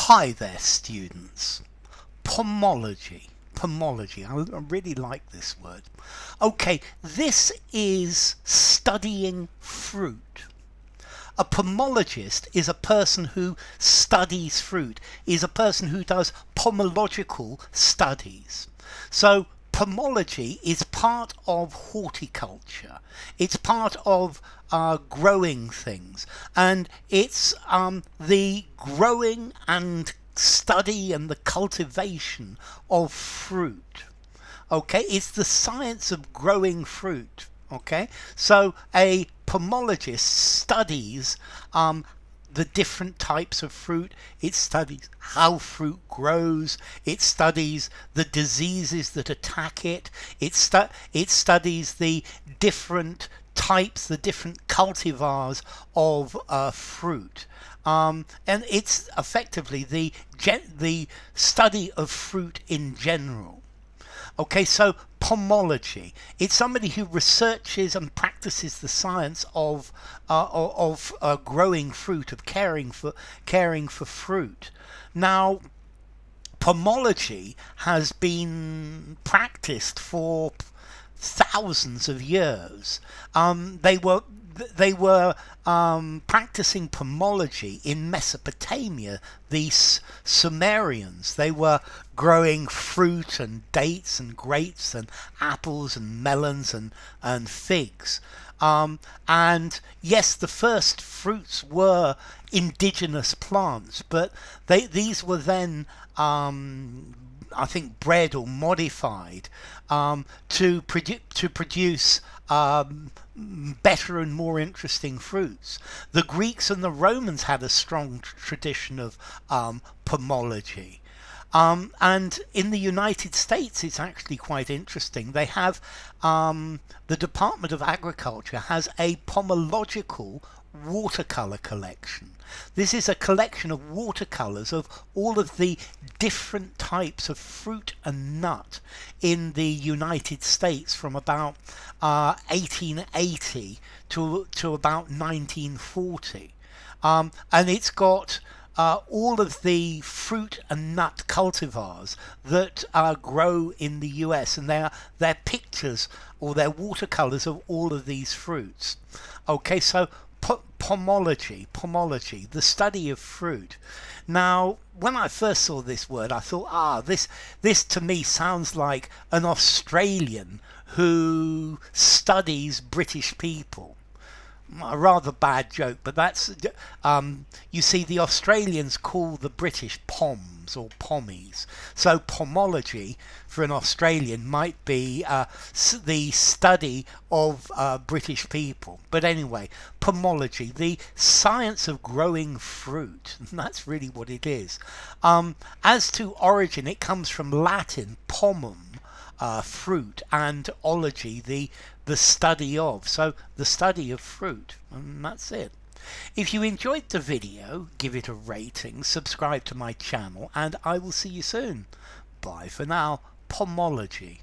Hi there, students. Pomology. Pomology. I really like this word. Okay, this is studying fruit. A pomologist is a person who studies fruit, is a person who does pomological studies. So pomology is part of horticulture. It's part of growing things, and it's the growing and study and the cultivation of fruit. Okay, it's the science of growing fruit. Okay, so a pomologist studies the different types of fruit. It studies how fruit grows. It studies the diseases that attack it. It studies the different types, the different cultivars of fruit. And it's effectively the study of fruit in general. Okay, so pomology. It's somebody who researches and practices the science of growing fruit, of caring for fruit. Now, pomology has been practiced for thousands of years. They were practicing pomology in Mesopotamia, the Sumerians. They were growing fruit and dates and grapes and apples and melons and figs. And yes, the first fruits were indigenous plants, but these were then I think bred or modified to produce better and more interesting fruits. The Greeks and the Romans had a strong tradition of pomology. And in the United States, it's actually quite interesting. They have the Department of Agriculture has a pomological watercolor collection. This is a collection of watercolors of all of the different types of fruit and nut in the United States from about 1880 to about 1940. And it's got all of the fruit and nut cultivars that grow in the US, and they're pictures or they're watercolors of all of these fruits. Okay, so pomology, the study of fruit. Now, when I first saw this word, I thought, this to me sounds like an Australian who studies British people. A rather bad joke, but that's you see, the Australians call the British poms or pommies, so pomology for an Australian might be the study of British people. But anyway, pomology, the science of growing fruit, and that's really what it is. As to origin, it comes from Latin pomum, fruit, and ology, the study of. So the study of fruit, and that's it. If you enjoyed the video, give it a rating, subscribe to my channel, and I will see you soon. Bye for now. Pomology.